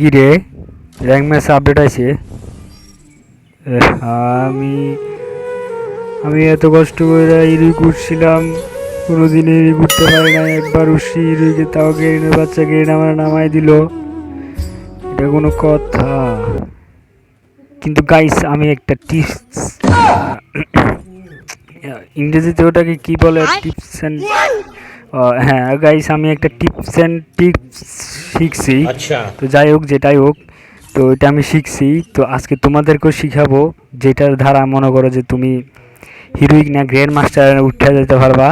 কি রে, rank match update আছে? আমি আমি এত কষ্ট করে ইরুই উঠছিলাম, কোনোদিন ইরুই উঠতে পারি না। একবার উঠছি ইরুইকে, তাও গেরিনের বাচ্চা গেরিন আমার নামাই দিল। এটা কোনো কথা? কিন্তু গাইস আমি একটা টিপস, ইংরেজিতে ওটাকে কি বলে, টিপস অ্যান্ড, হ্যাঁ গাইস আমি একটা টিপস শিখছি। अच्छा। তো যাই হোক, যেটাই হোক, তো এটা আমি শিখছি। তো আজকে তোমাদেরকেও শিখাবো, যেটার দ্বারা মনে করো যে তুমি হিরোইক না গ্র্যান্ড মাস্টার উঠে যেতে পারবা।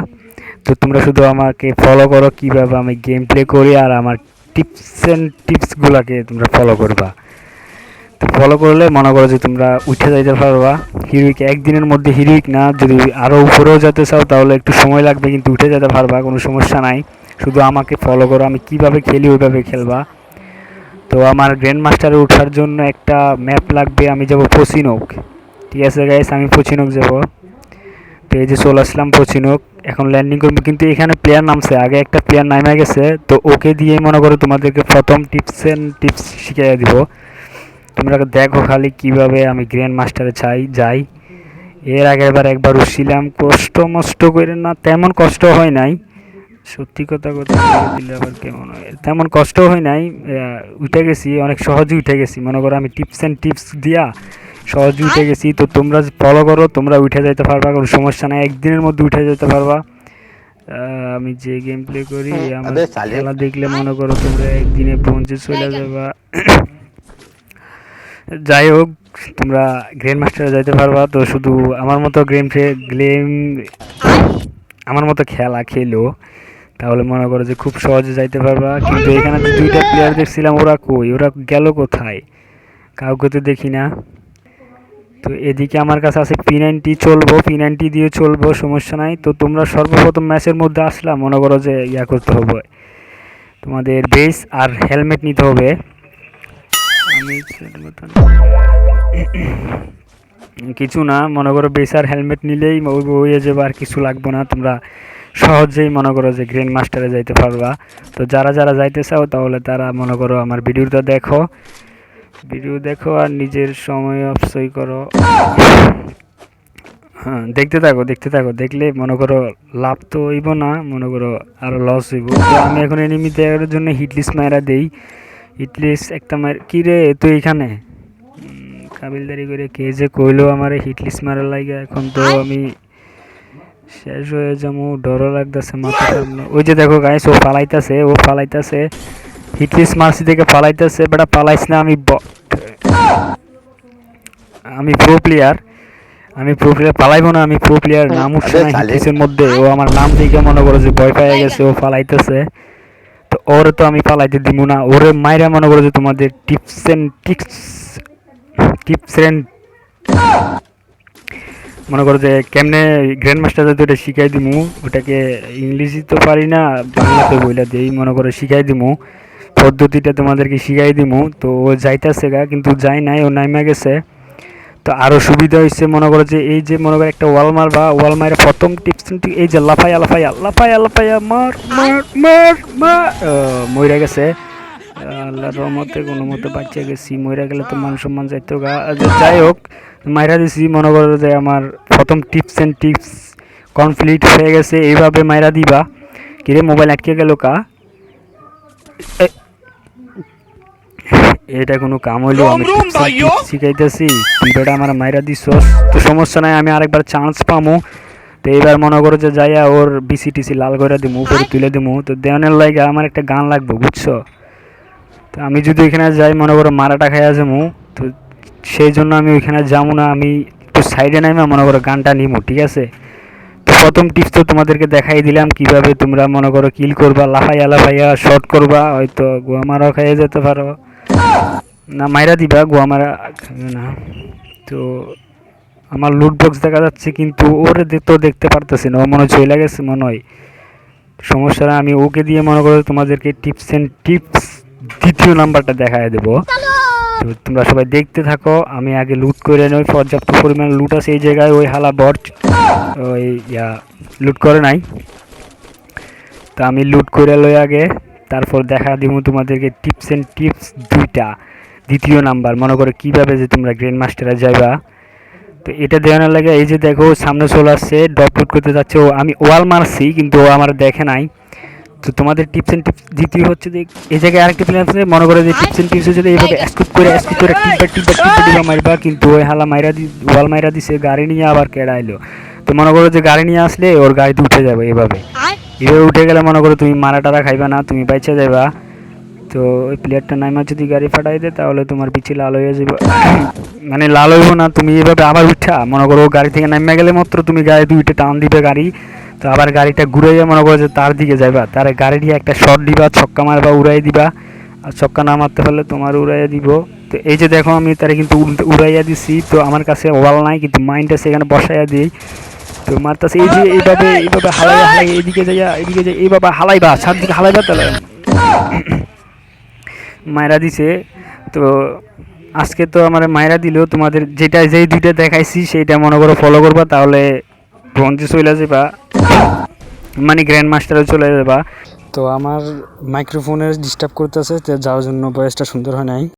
তো তোমরা শুধু আমাকে ফলো করো, কীভাবে আমি গেম প্লে করি, আর আমার টিপসগুলোকে তোমরা ফলো করবা। তো ফলো করলে মনে করো যে তোমরা উঠে যাইতে পারবা। হিরোইক একদিনের মধ্যে হিরোইক না, যদি আরও উপরেও যেতে চাও তাহলে একটু সময় লাগবে, কিন্তু উঠে যেতে পারবা, কোনো সমস্যা নাই। শুধু আমাকে ফলো করো, আমি কিভাবে খেলি ওইভাবে খেলবা। তো আমার গ্র্যান্ড মাস্টারে ওঠার জন্য একটা ম্যাপ লাগবে। আমি যাব পচিনক, ঠিক আছে গাইস, আমি পচিনক যাব। তো এই যে চলে আসলাম পচিনক, এখন ল্যান্ডিং করবো। কিন্তু এখানে প্লেয়ার নামছে, আগে একটা প্লেয়ার নামে গেছে, তো ওকে দিয়েই মনে করো তোমাদেরকে প্রথম টিপস শিখিয়ে দিব। তোমরা দেখো খালি কিভাবে আমি গ্র্যান্ড মাস্টারে যাই। এর আগের বার একবার উঠছিলাম, কষ্ট মষ্ট করে না, তেমন কষ্ট হয় নাই। সত্যি কথা কথা দিলে আবার কেমন হয়, তেমন কষ্ট হয় নাই। উঠে গেছি, অনেক সহজে উঠে গেছি। মনে করো আমি টিপস দিয়া সহজে উঠে গেছি। তো তোমরা ফলো করো, তোমরা উঠে যেতে পারবা, কোনো সমস্যা নাই, একদিনের মধ্যে উঠে যেতে পারবা। আমি যে গেম প্লে করি, আমার अबे साले। খেলা দেখলে মনে করো তোমরা একদিনে পৌঁছে চলে যাবা। যাই হোক, তোমরা গ্র্যান্ড মাস্টারে যাইতে পারবা। তো শুধু আমার মতো গেম আমার মতো খেলা খেলো, তাহলে মনে করো যে খুব সহজে যাইতে পারবা। কিন্তু এখানে যে দুইটা প্লেয়ার দেখছিলাম, ওরা কই, ওরা গেল কোথায়? কাউকে তো দেখি না। তো এদিকে আমার কাছে আছে P90, চলবো P90 দিয়ে চলবো, সমস্যা নাই। তো তোমরা সর্বপ্রথম ম্যাচের মধ্যে আসলাম, মনে করো যে ইয়া করতে হবে, তোমাদের বেস আর হেলমেট নিতে হবে। আমি কিছু না, মনে করো বেস আর হেলমেট নিলেই হয়ে যাবে, আর কিছু লাগবে না। তোমরা সহজেই মনে করো যে গ্র্যান্ড মাস্টারে যাইতে পারবা। তো যারা যারা যাইতে চাও তাহলে তারা মনে করো আমার ভিডিও দেখো আর নিজের সময় অপচয় করো। হ্যাঁ, দেখতে থাকো, দেখলে মনে করো লাভ তো হইব না, মনে করো আরো লস হইব। তো আমি এখন এনিমি দেওয়ার জন্য হিটলিস মারা দেই। হিটলিস একটা কি রে তুই এখানে কাবিলদারি করে কে যে কইলো আমার হিটলিস মারার লাগে, এখন তো আমি শেষ হয়ে যাবো, ডরও লাগতেছে মাথা সামনে। ওই যে দেখো গাইস, ও ফালাইতাছে হিটলিস মারছি থেকে ফালাইতাছে। বেটা পালাইস না, আমি প্রো প্লেয়ার, পালাইবো না, আমি প্রো প্লেয়ার। নাম উঠছে अबे না साले। হিটলিসের মধ্যে, ও আমার নাম দেখে মনে করো যে ভয় পেয়ে গেছে, ও ফালাইতেছে। তো ওরে তো আমি পালাইতে দিব না, ওরে মাইরা মনে করো যে তোমাদের টিপস এন্ড মনে করো যে কেমনে গ্র্যান্ড মাস্টার যদি ওটা শিখাই দিমু, ওটাকে ইংলিশই তো পারি না, বাংলাতে বইলা দিই, মনে করো শিখাই দিমু, পদ্ধতিটা তোমাদেরকে শিখাই দিমু। তো ও যাইতেছে গা, কিন্তু যাই নাই, ও নাইমা গেছে। তো আরও সুবিধা হয়েছে, মনে করো যে এই যে মনে করো একটা ওয়াল মারে প্রথম টিপস, এই যে লাফাইয়া মার মইরা গেছে। আল্লাহর রহমতে কোনো মতে বাচ্চা গেছি, মইরা গেলে তো মান সম্মান যাইতো গা। যাই হোক, মাইরা দিছি, মনে করো যে আমার প্রথম টিপস কমপ্লিট হয়ে গেছে। এইভাবে মাইরা দিবা। কিরে মোবাইল আটকে গেল কা? এটা কোনো কাম হইলো? আমি শিখাইতেছি, তুই বেটা আমার মাইরা দিছস। তো সমস্যা নাই, আমি আরেকবার চান্স পামু। তো এইবার মনে করো যে যাইয়া ওর বিসি লাল করে দিমু, উপরে তুলে দিমু। তো দেওয়ানের লাগে আমার একটা গান লাগবে, বুঝছো? তো আমি যদি ওইখানে যাই, মনে করো মারাটা খাইয়া যাবো। তো সেই জন্য আমি ওইখানে যাবো না, আমি একটু সাইডে নাইমা মনে করো গানটা নিমু, ঠিক আছে? তো প্রথম টিপস তো তোমাদেরকে দেখাই দিলাম, কিভাবে তোমরা মনে করো কিল করবা, লাফাইয়া শর্ট করবা, হয়তো গোয়া মারাও খাইয়ে যেতে পারো, না মাইরা দিবা, গোয়া মারা খাবে না। তো আমার লুট বক্স দেখা যাচ্ছে, কিন্তু ওরে তো দেখতে পারতেছি না, ও মনে হয় চলে গেছে মনে হয়। সমস্যা না, আমি ওকে দিয়ে মনে করো তোমাদেরকে টিপস দ্বিতীয় নাম্বারটা দেখায় দেবো। তো তোমরা সবাই দেখতে থাকো, আমি আগে লুট করে নই, পর্যাপ্ত পরিমাণে লুট আছে এই জায়গায়। ওই হালা বট ওই লুট করে নাই, তো আমি লুট করে লই আগে। তারপর দেখা দিব তোমাদেরকে টিপস অ্যান্ড টিপস 2টা। দ্বিতীয় নাম্বার মনে করো কীভাবে যে তোমরা গ্র্যান্ড মাস্টারে যাইবা। তো এটা দেখানোর লাগে এই যে দেখো সামনে চলে আসছে ডপলোড করতে যাচ্ছে, ও আমি ওয়াল মারছি কিন্তু ও আমার দেখে নাই। তো তোমাদের টিপস অ্যান্ড টিপস দ্বিতীয় হচ্ছে যে এই জায়গায় আরেকটা প্ল্যান আছে, মনে করো যে টিপস অ্যান্ড টিপস হচ্ছে এইভাবে স্কুপ করে টিপা মারবা, কিন্তু ওই হালা ওয়াল মাইরা দিছে, গাড়ি নিয়ে আবার কেড়াইলো। তো মনে করো যে গাড়ি নিয়ে আসলে ওর গাড়িতে উঠে যাবে, এভাবে উঠে গেলে মনে করো তুমি মারা টারা খাইবা না, তুমি বাইচা যাবা। তো ওই প্লেয়ারটা নাইমা যদি গাড়ি ফাটাই দেয় তাহলে তোমার পিছিয়ে লাল হয়ে যাবে, মানে লাল হইব না, তুমি এভাবে আবার উঠা মনে করো গাড়ি থেকে নামে গেলে মাত্র তুমি গাড়ি দুইটা টান দিবে গাড়ি, তো আবার গাড়িটা ঘুরে যাবে, মনে করো যে তার দিকে যাবা, তার গাড়ি দিয়ে একটা শট দিবা, ছক্কা মারবা, উড়াই দিবা, আর ছক্কা না মারতে পারলে তোমার উড়াইয়া দিব। তো এই যে দেখো আমি তারা কিন্তু উড়াইয়া দিছি, তো আমার কাছে ওয়াল নাই কিন্তু মাইন্ডটা সেখানে বসাইয়া দিই। তো মারতাছে এই যে এইভাবে হালাই এদিকে যাইয়া এইভাবে হালাইবা, সাতদিকে হালাইবা, তাহলে মায়েরা দিছে। তো আজকে তো আমার মায়েরা দিলেও তোমাদের যেই দুইটা দেখাইছি সেইটা মনে করো ফলো করবা, তাহলে ব্রঞ্জে চলে যাবা, মানে গ্র্যান্ড মাস্টারে চলে যাবা। তো আমার মাইক্রোফোনের ডিস্টার্ব করতেছে, যার জন্য ভয়েসটা সুন্দর হয় নাই।